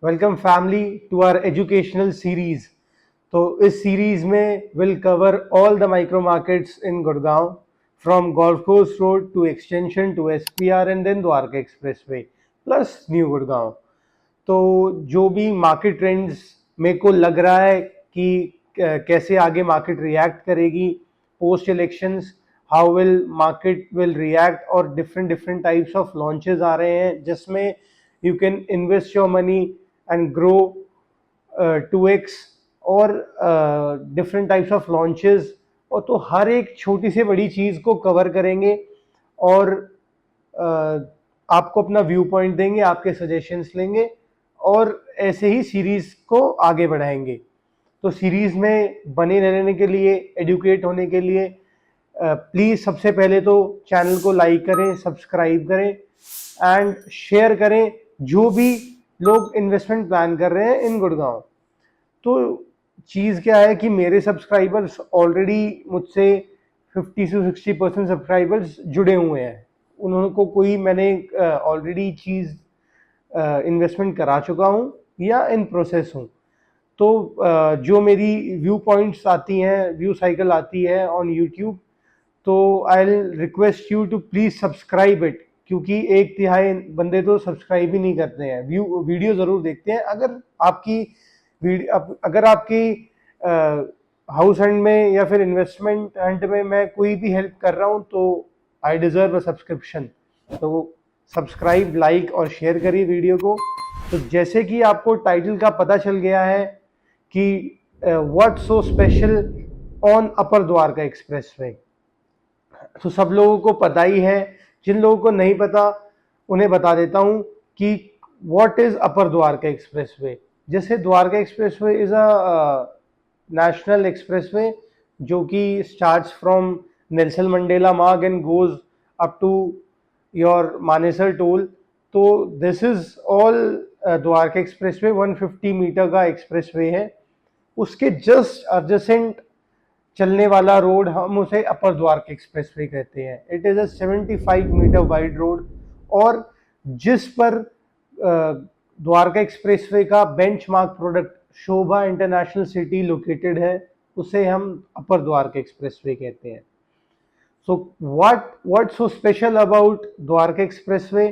Welcome family to our educational series. तो इस series में will cover all the micro markets in Gurgaon from golf course road to extension to SPR and then Dwarka expressway plus new Gurgaon. तो जो भी market trends मेरे को लग रहा है कि कैसे आगे मार्केट रिएक्ट करेगी post elections, how will market will react, और different different types of launches आ रहे हैं जिसमें you can invest your money and grow 2x और डिफरेंट टाइप्स ऑफ लॉन्चेस। और तो हर एक छोटी से बड़ी चीज़ को कवर करेंगे और आपको अपना व्यू पॉइंट देंगे, आपके सजेशंस लेंगे और ऐसे ही सीरीज को आगे बढ़ाएंगे। तो सीरीज में बने रहने के लिए, एडुकेट होने के लिए प्लीज़ सबसे पहले तो चैनल को लाइक करें, सब्सक्राइब करें एंड शेयर करें जो भी लोग इन्वेस्टमेंट प्लान कर रहे हैं इन गुड़गांव। तो चीज़ क्या है कि मेरे सब्सक्राइबर्स ऑलरेडी मुझसे 50 से 60% सब्सक्राइबर्स जुड़े हुए हैं। उन्होंने को कोई मैंने ऑलरेडी चीज़ इन्वेस्टमेंट करा चुका हूँ या इन प्रोसेस हूँ। तो जो मेरी व्यू पॉइंट्स आती हैं, व्यू साइकिल आती है ऑन यूट्यूब, तो I will request you to please subscribe it, क्योंकि 1/3 बंदे तो सब्सक्राइब ही नहीं करते हैं, वीडियो ज़रूर देखते हैं। अगर आपकी हाउस हंट में या फिर इन्वेस्टमेंट हंट में मैं कोई भी हेल्प कर रहा हूँ तो आई डिज़र्व अ सब्सक्रिप्शन। तो सब्सक्राइब, लाइक और शेयर करिए वीडियो को। तो जैसे कि आपको टाइटल का पता चल गया है कि what so special on upper Dwarka expressway, तो सब लोगों को पता ही है। जिन लोगों को नहीं पता उन्हें बता देता हूँ कि what is upper Dwarka expressway. जैसे Dwarka expressway is a national expressway जो कि starts from Nelson Mandela Marg and goes up to your Manesar toll. तो this is all Dwarka expressway 150 metre का एक्सप्रेसवे है। उसके जस्ट एडजेसेंट चलने वाला रोड, हम उसे अपर द्वारका एक्सप्रेसवे कहते हैं। It is a 75 metre wide road और जिस पर द्वारका एक्सप्रेसवे का benchmark product Shobha international city located है, उसे हम अपर द्वारका एक्सप्रेसवे कहते हैं। So what so special about Dwarka expressway,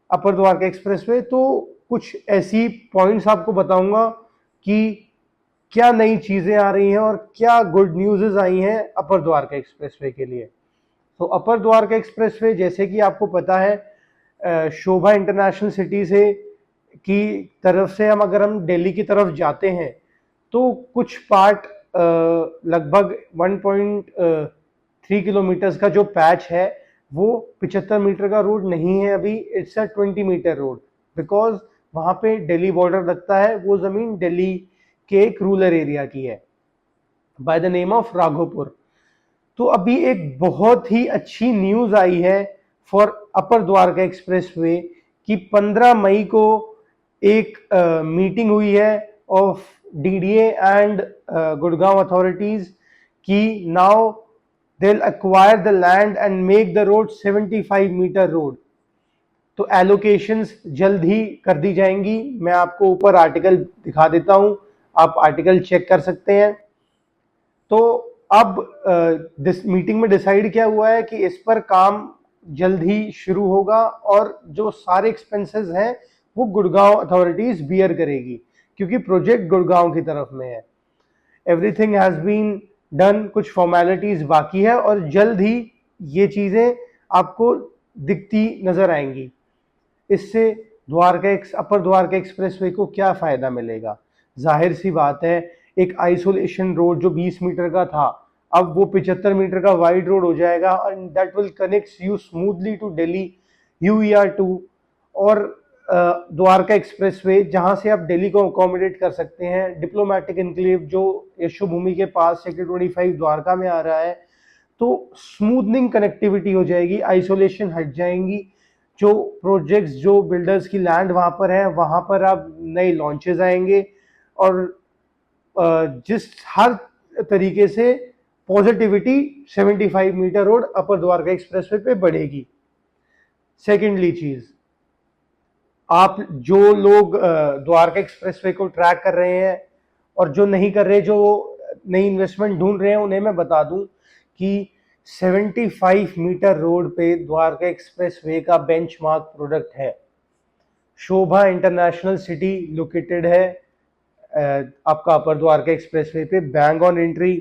upper Dwarka expressway? तो कुछ ऐसी पॉइंट्स आपको बताऊंगा कि क्या नई चीज़ें आ रही हैं और क्या गुड न्यूज़ आई हैं अपर द्वारका एक्सप्रेसवे के लिए। तो अपर द्वारका एक्सप्रेसवे, जैसे कि आपको पता है, शोभा इंटरनेशनल सिटी से की तरफ से अगर हम दिल्ली की तरफ जाते हैं तो कुछ पार्ट लगभग 1.3 किलोमीटर्स का जो पैच है वो 75 मीटर का रोड नहीं है अभी, it's a 20 metre road, because वहाँ पे दिल्ली बॉर्डर लगता है। वो ज़मीन दिल्ली के एक रूरल एरिया की है by the name of Raghopur. तो अभी एक बहुत ही अच्छी न्यूज़ आई है फॉर अपर द्वारका एक्सप्रेसवे कि 15 मई को एक मीटिंग हुई है of DDA and Gurgaon authorities कि now they will acquire the land and make the road 75 metre road. तो एलोकेशंस जल्द ही कर दी जाएंगी। मैं आपको ऊपर आर्टिकल दिखा देता हूं, आप आर्टिकल चेक कर सकते हैं। तो अब मीटिंग में डिसाइड क्या हुआ है कि इस पर काम जल्द ही शुरू होगा और जो सारे एक्सपेंसेस हैं वो गुड़गांव अथॉरिटीज बियर करेगी, क्योंकि प्रोजेक्ट गुड़गांव की तरफ में है। एवरीथिंग हैज बीन डन, कुछ फॉर्मेलिटीज बाकी है और जल्द ही ये चीज़ें आपको दिखती नजर आएंगी। इससे अपर द्वारका एक्सप्रेसवे को क्या फ़ायदा मिलेगा? जाहिर सी बात है, एक आइसोलेशन रोड जो 20 मीटर का था अब वो 75 मीटर का वाइड रोड हो जाएगा and that will connect you smoothly to Delhi UER2 और द्वारका एक्सप्रेसवे, जहां से आप दिल्ली को अकोमोडेट कर सकते हैं। डिप्लोमेटिक इनक्लेव जो यशो भूमि के पास सेक्टर 25 द्वारका में आ रहा है, तो स्मूथनिंग कनेक्टिविटी हो जाएगी, आइसोलेशन हट जाएंगी। जो प्रोजेक्ट्स, जो बिल्डर्स की लैंड वहाँ पर है, वहाँ पर अब नए लॉन्चेस आएंगे और जिस हर तरीके से positivity 75 metre road upper Dwarka expressway पे बढ़ेगी। सेकेंडली चीज़, आप जो लोग द्वारका एक्सप्रेसवे को ट्रैक कर रहे हैं और जो नहीं कर रहे, जो नई इन्वेस्टमेंट ढूंढ रहे हैं, उन्हें मैं बता दूं कि 75 मीटर रोड पे द्वारका एक्सप्रेसवे का बेंचमार्क प्रोडक्ट है। शोभा इंटरनेशनल सिटी लोकेटेड है आपका अपर द्वारका एक्सप्रेसवे पे, bang on entry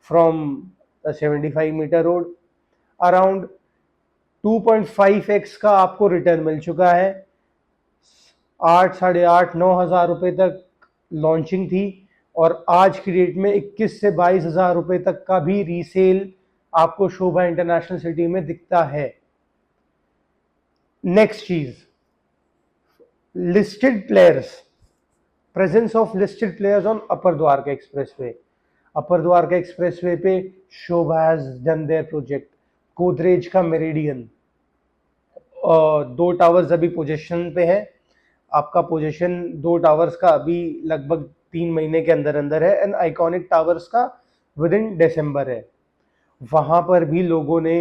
from 75 metre road. Around 2.5x का आपको रिटर्न मिल चुका है। 8, साढ़े 8, 9 हज़ार रुपये तक लॉन्चिंग थी और आज की डेट में 21 से 22 हज़ार रुपये तक का भी रीसेल आपको शोभा इंटरनेशनल सिटी में दिखता है। नेक्स्ट चीज, listed players, presence of listed players on upper Dwarka expressway. Upper Dwarka expressway पे Sobha has done their project. Godrej का मेरिडियन, 2 टावर्स अभी पोजीशन पे है। आपका पोजीशन 2 टावर्स का अभी लगभग 3 महीने के अंदर अंदर है एंड आइकॉनिक टावर्स का विद इन दिसंबर है। वहां पर भी लोगों ने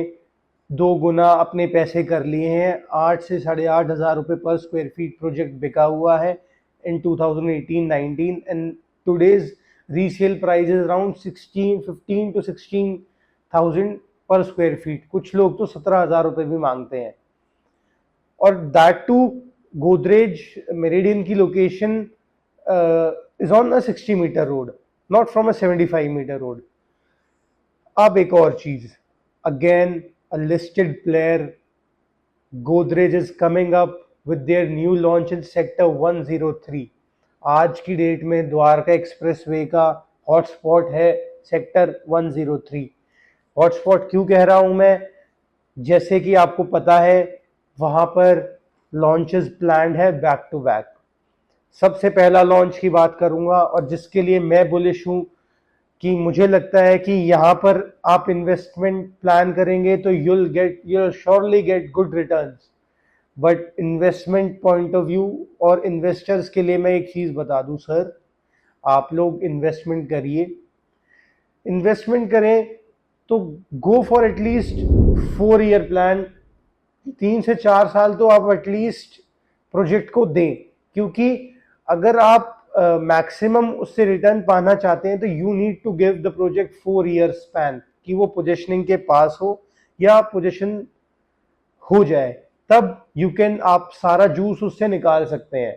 2 गुना अपने पैसे कर लिए हैं। 8 से साढ़े 8 हज़ार रुपये पर स्क्वायर फीट प्रोजेक्ट बिका हुआ है इन 2018-19 and today's resale price is around 15 to 16,000 पर स्क्वायर फीट। कुछ लोग तो 17,000 रुपये भी मांगते हैं। और दैट टू गोदरेज मेरिडियन की location is on a 60 metre road, not from a 75 metre road. अब एक और चीज, again a listed player, Godrej is coming up with their new launch in sector 103। आज की डेट में द्वारका एक्सप्रेसवे का हॉटस्पॉट है सेक्टर 103। हॉटस्पॉट क्यों कह रहा हूं मैं? जैसे कि आपको पता है वहां पर लॉन्चेस प्लान्ड है बैक टू बैक। सबसे पहला लॉन्च की बात करूंगा और जिसके लिए मैं बुलिश हूं कि मुझे लगता है कि यहाँ पर आप इन्वेस्टमेंट प्लान करेंगे तो you'll surely get good returns, but investment point of view और इन्वेस्टर्स के लिए मैं एक चीज बता दूं सर, आप लोग इन्वेस्टमेंट करें तो go for at least 4 year plan. 3 से 4 साल तो आप एटलीस्ट प्रोजेक्ट को दें, क्योंकि अगर आप मैक्सिमम उससे रिटर्न पाना चाहते हैं तो you need to give the project 4 year span, कि वो पोजीशनिंग के पास हो या पोजीशन हो जाए, तब यू कैन आप सारा जूस उससे निकाल सकते हैं।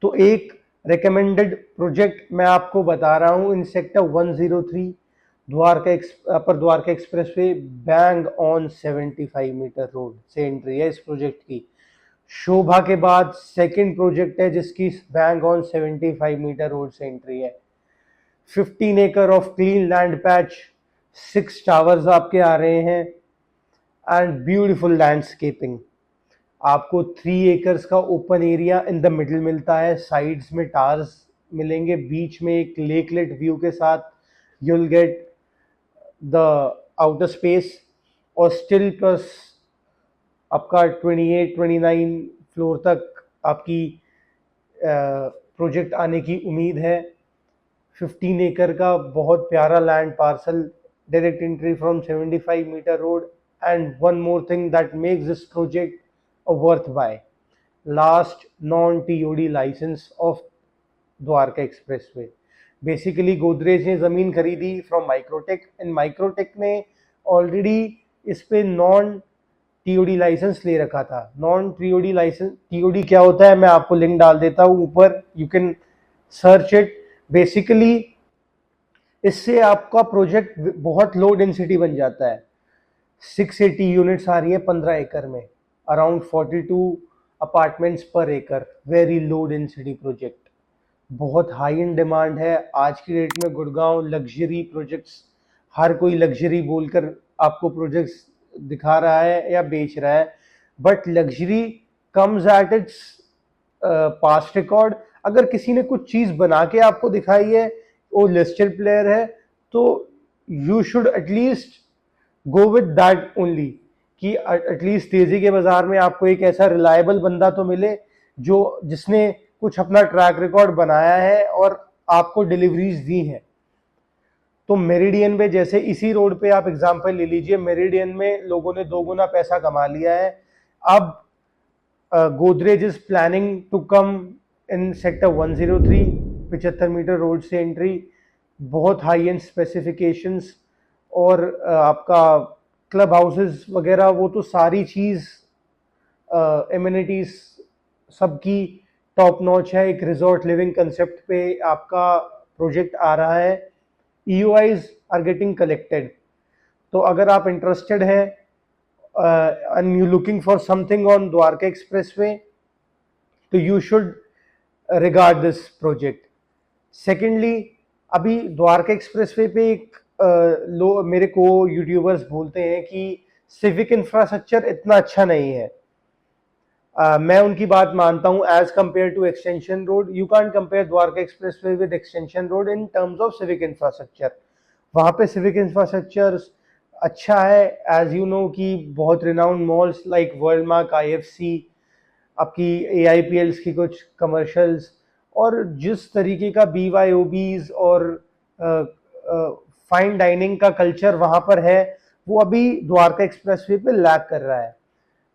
तो एक रिकमेंडेड प्रोजेक्ट मैं आपको बता रहा हूं in sector 103 upper Dwarka expressway, bang on 75 metre road से एंट्री है इस प्रोजेक्ट की। शोभा के बाद सेकंड प्रोजेक्ट है जिसकी बैंग ऑन 75 मीटर रोड से एंट्री है। 15 एकड़ of clean land patch, 6 towers आपके आ रहे हैं एंड ब्यूटीफुल लैंडस्केपिंग। आपको 3 एकर्स का open area in the middle मिलता है, साइड्स में टावर्स मिलेंगे, बीच में एक लेकलेट व्यू के साथ you'll get the outer space और स्टिल प्लस आपका 28-29 फ्लोर तक आपकी प्रोजेक्ट आने की उम्मीद है। 15 एकड़ का बहुत प्यारा land parcel, direct entry from 75 metre road and one more thing that makes this project a worth buy, last non TOD licence of Dwarka expressway. Basically Godrej ने ज़मीन खरीदी फ्रॉम माइक्रोटेक एंड माइक्रोटेक ने ऑलरेडी इस पे नॉन टीओडी लाइसेंस ले रखा था। Non TOD licence, TOD क्या होता है मैं आपको लिंक डाल देता हूँ ऊपर, you can search it. Basically इससे आपका प्रोजेक्ट बहुत लो डेंसिटी बन जाता है। 680 यूनिट्स आ रही है 15 एकड़ में, अराउंड 42 अपार्टमेंट्स पर एकड़, वेरी लो डेंसिटी प्रोजेक्ट, बहुत हाई इन डिमांड है आज की डेट में। गुड़गांव लग्जरी प्रोजेक्ट्स, हर कोई लग्जरी बोलकर आपको प्रोजेक्ट्स दिखा रहा है या बेच रहा है, but luxury comes at its past record. अगर किसी ने कुछ चीज बना के आपको दिखाई है, वो लिस्टेड प्लेयर है, तो you should at least go with that only, कि एटलीस्ट तेजी के बाजार में आपको एक ऐसा रिलायबल बंदा तो मिले जो जिसने कुछ अपना ट्रैक रिकॉर्ड बनाया है और आपको डिलीवरीज दी हैं। तो मेरिडियन पे, जैसे इसी रोड पे आप एग्जांपल ले लीजिए, मेरिडियन में लोगों ने 2 गुना पैसा कमा लिया है। अब Godrej is planning to come in sector 103, 75 metre road से एंट्री, बहुत हाई एंड स्पेसिफिकेशंस, और आपका क्लब हाउसेस वगैरह, वो तो सारी चीज़ एमिनिटीज सबकी टॉप नॉच है। एक रिजॉर्ट लिविंग कंसेप्ट पे आपका प्रोजेक्ट आ रहा है। EOIs are getting collected. तो अगर आप इंटरेस्टेड हैं and you're looking for something on Dwarka Expressway, तो you should regard this project. Secondly, अभी द्वारका एक्सप्रेसवे पे एक मेरे को यूट्यूबर्स बोलते हैं कि सिविक इंफ्रास्ट्रक्चर इतना अच्छा नहीं है। मैं उनकी बात मानता हूँ। As compare to extension road, you can compare Dwarka expressway with extension road in terms of civic infrastructure. वहाँ पे सिविक इंफ्रास्ट्रक्चर अच्छा है, एज यू नो कि बहुत renowned malls like world mark, IFC, आपकी AIPLs की कुछ कमर्शियल्स, और जिस तरीके का BYOBs और फाइन डाइनिंग का कल्चर वहाँ पर है, वो अभी द्वारका एक्सप्रेसवे पे लैक कर रहा है।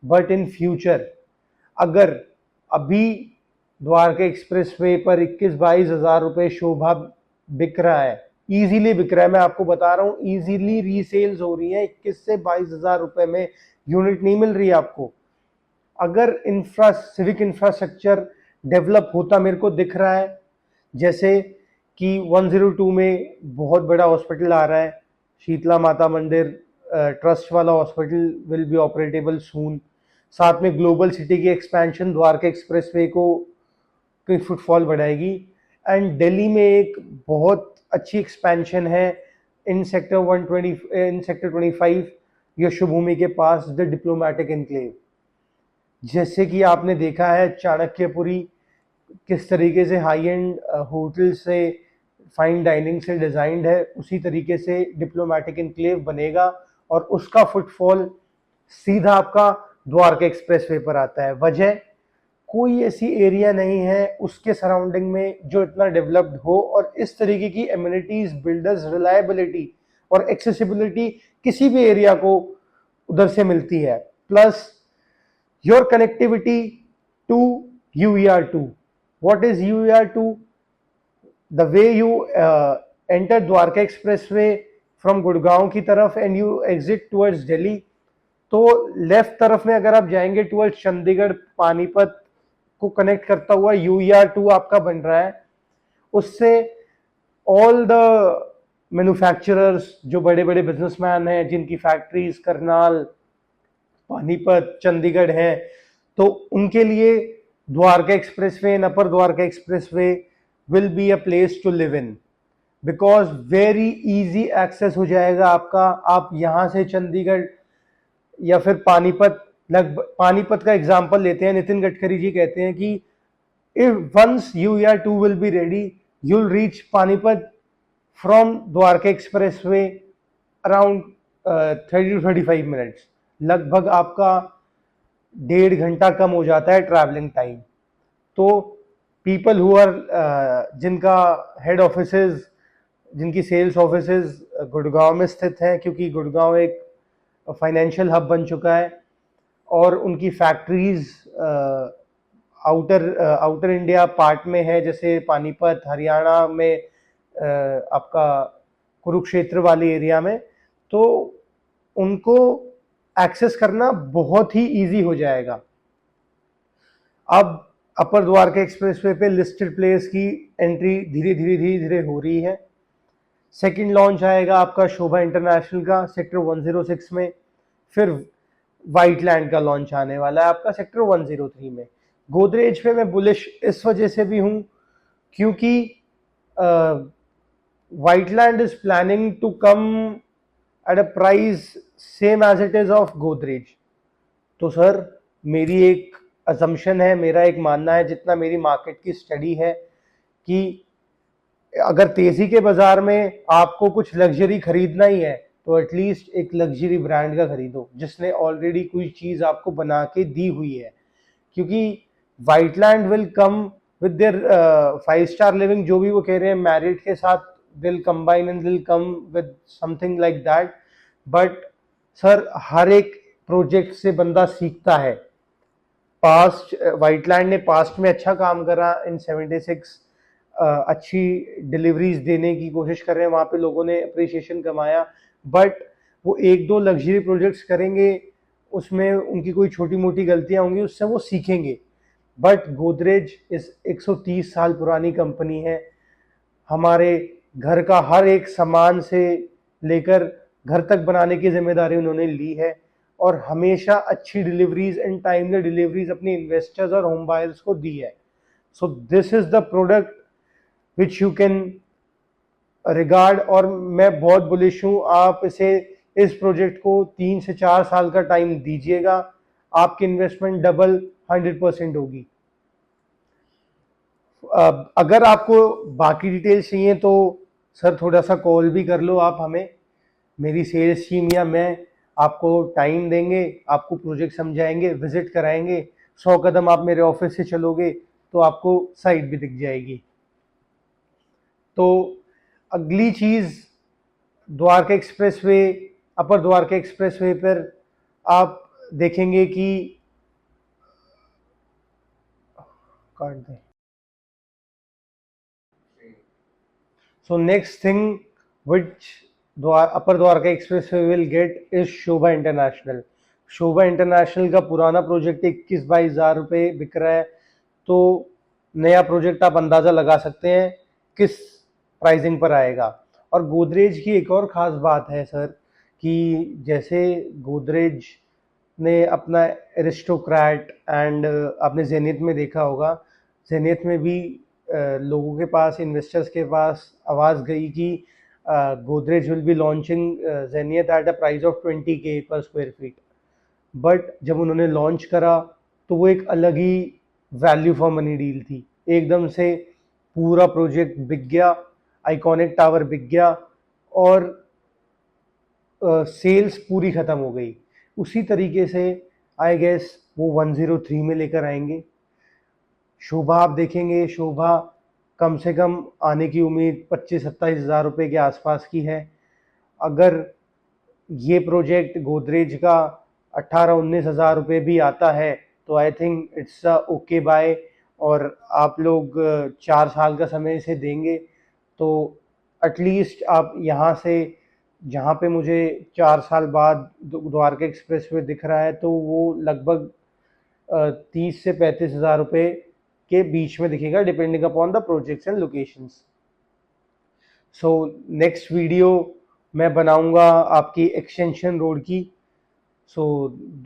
बट इन फ्यूचर अगर अभी द्वारका एक्सप्रेसवे पर 21-22 हज़ार रुपये शोभा बिक रहा है, इजीली बिक रहा है, मैं आपको बता रहा हूँ, इजीली रीसेल्स हो रही है। 21 से 22 हज़ार रुपये में यूनिट नहीं मिल रही है आपको। अगर सिविक इंफ्रास्ट्रक्चर डेवलप होता, मेरे को दिख रहा है जैसे कि 102 में बहुत बड़ा हॉस्पिटल आ रहा है, शीतला माता मंदिर ट्रस्ट वाला हॉस्पिटल विल बी ऑपरेटेबल सून। साथ में ग्लोबल सिटी की एक्सपेंशन द्वारका एक्सप्रेसवे की फुटफॉल बढ़ाएगी। एंड दिल्ली में एक बहुत अच्छी एक्सपेंशन है इन सेक्टर 25 यशोभूमि के पास, द डिप्लोमेटिक एनक्लेव। जैसे कि आपने देखा है चाणक्यपुरी किस तरीके से हाई एंड होटल से फाइन डाइनिंग से डिजाइंड है, उसी तरीके से डिप्लोमेटिक एनक्लेव बनेगा और उसका फुटफॉल सीधा आपका द्वारका एक्सप्रेसवे पर आता है। वजह, कोई ऐसी एरिया नहीं है उसके सराउंडिंग में जो इतना डेवलप्ड हो और इस तरीके की एमिनिटीज, बिल्डर्स, रिलायबिलिटी और एक्सेसिबिलिटी किसी भी एरिया को उधर से मिलती है। Plus your connectivity to UER2। What is UER2? The way you enter Dwarka expressway from Gurgaon की तरफ and you exit towards Delhi, तो लेफ्ट तरफ में अगर आप जाएंगे टुवर्ड्स चंडीगढ़, पानीपत को कनेक्ट करता हुआ UER2 आपका बन रहा है। उससे ऑल द मैन्युफैक्चरर्स, जो बड़े बड़े बिजनेसमैन हैं जिनकी फैक्ट्रीज करनाल, पानीपत, चंडीगढ़ है, तो उनके लिए Dwarka expressway and upper Dwarka expressway will be a place to live in, because very easy access हो जाएगा आपका। आप यहाँ से चंडीगढ़ या फिर पानीपत, लगभग पानीपत का एग्जांपल लेते हैं, नितिन गडकरी जी कहते हैं कि if once UER2 will be ready, you will reach Panipat from Dwarka expressway around 30 to 35 minutes. लगभग आपका 1.5 घंटा कम हो जाता है ट्रैवलिंग टाइम। तो पीपल हु आर जिनका हेड ऑफिसेज, जिनकी सेल्स ऑफिसेज गुड़गांव में स्थित हैं, क्योंकि गुड़गांव एक फाइनेंशियल हब बन चुका है और उनकी फैक्ट्रीज आउटर इंडिया पार्ट में है, जैसे पानीपत, हरियाणा में आपका कुरुक्षेत्र वाली एरिया में, तो उनको एक्सेस करना बहुत ही इजी हो जाएगा। अब अपर द्वारका एक्सप्रेसवे पे लिस्टेड प्लेस की एंट्री धीरे धीरे हो रही है। सेकंड लॉन्च आएगा आपका शोभा इंटरनेशनल का सेक्टर 106 में, फिर वाइटलैंड का लॉन्च आने वाला है आपका सेक्टर 103 में। गोदरेज पे मैं बुलिश इस वजह से भी हूँ क्योंकि Whiteland is planning to come at a price same as it is of Godrej. तो सर, मेरी एक असम्पशन है, मेरा एक मानना है, जितना मेरी मार्केट की स्टडी है, कि अगर तेजी के बाजार में आपको कुछ लग्जरी खरीदना ही है तो एटलीस्ट एक लग्जरी ब्रांड का खरीदो जिसने ऑलरेडी कोई चीज आपको बना के दी हुई है। क्योंकि Whiteland will come with their 5 star living, जो भी वो कह रहे हैं, मैरिट के साथ will combine and will come with something like that. But sir, हर एक प्रोजेक्ट से बंदा सीखता है। पास्ट वाइटलैंड ने पास्ट में अच्छा काम करा इन 76, अच्छी डिलीवरीज देने की कोशिश कर रहे हैं, वहाँ पे लोगों ने अप्रिसिएशन कमाया। बट वो एक दो लग्जरी प्रोजेक्ट्स करेंगे, उसमें उनकी कोई छोटी मोटी गलतियाँ होंगी, उससे वो सीखेंगे। बट गोदरेज इस 130 साल पुरानी कंपनी है। हमारे घर का हर एक सामान से लेकर घर तक बनाने की जिम्मेदारी उन्होंने ली है, और हमेशा अच्छी डिलीवरीज एंड टाइमली डिलीवरीज अपने इन्वेस्टर्स और होम बायर्स को दी है। So this is the product which you can regard, और मैं बहुत बुलिश हूँ। आप इसे, इस प्रोजेक्ट को 3 से 4 साल का टाइम दीजिएगा, आपकी इन्वेस्टमेंट डबल 100% होगी। अगर आपको बाकी डिटेल्स चाहिए तो सर थोड़ा सा कॉल भी कर लो आप हमें, मेरी सेल्स टीम या मैं आपको टाइम देंगे, आपको प्रोजेक्ट समझाएंगे, विजिट कराएंगे। 100 कदम आप मेरे ऑफिस से चलोगे तो आपको साइट भी दिख जाएगी। तो अगली चीज़, Dwarka expressway, upper Dwarka expressway पर आप देखेंगे कि काट दें। So next thing which upper Dwarka express way will get is Shobha international. Shobha international का पुराना प्रोजेक्ट 21-22 हज़ार रुपये बिक रहा है, तो नया प्रोजेक्ट आप अंदाज़ा लगा सकते हैं किस प्राइसिंग पर आएगा। और गोदरेज की एक और ख़ास बात है सर, कि जैसे गोदरेज ने अपना एरिस्टोक्रेट एंड आपने जेनिथ में देखा होगा, जेनिथ में भी लोगों के पास, इन्वेस्टर्स के पास आवाज़ गई कि Godrej will be launching zenith eight a price of 20K पर स्क्वायर फीट। बट जब उन्होंने लॉन्च करा तो वो एक अलग ही वैल्यू फॉर मनी डील थी। एकदम से पूरा प्रोजेक्ट बिक गया, आइकॉनिक टावर बिक गया, और सेल्स पूरी ख़त्म हो गई। उसी तरीके से आई गेस वो 103 में लेकर आएंगे। शोभा आप देखेंगे, शोभा कम से कम आने की उम्मीद 25-27 हज़ार रुपये के आसपास की है। अगर ये प्रोजेक्ट गोदरेज का 18-19 हज़ार रुपये भी आता है तो I think it's a okay buy, और आप लोग 4 साल का समय इसे देंगे तो एटलीस्ट आप यहाँ से, जहाँ पे मुझे 4 साल बाद द्वारका एक्सप्रेस वे दिख रहा है, तो वो लगभग 30 से 35 हज़ार रुपये के बीच में दिखेगा, depending upon the projects and locations. So next video मैं बनाऊंगा आपकी एक्सटेंशन रोड की। सो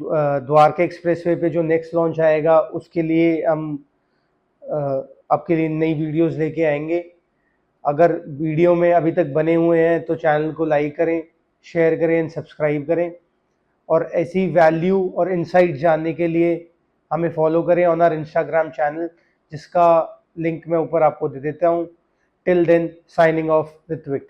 द्वारका एक्सप्रेसवे पे जो नेक्स्ट लॉन्च आएगा उसके लिए हम आपके लिए नई वीडियोस लेके आएंगे। अगर वीडियो में अभी तक बने हुए हैं तो चैनल को लाइक करें, शेयर करें एंड सब्सक्राइब करें, और ऐसी वैल्यू और इनसाइट जानने के लिए हमें फॉलो करें ऑन आवर इंस्टाग्राम चैनल, जिसका लिंक मैं ऊपर आपको दे देता हूँ। Till then, signing off Ritwik.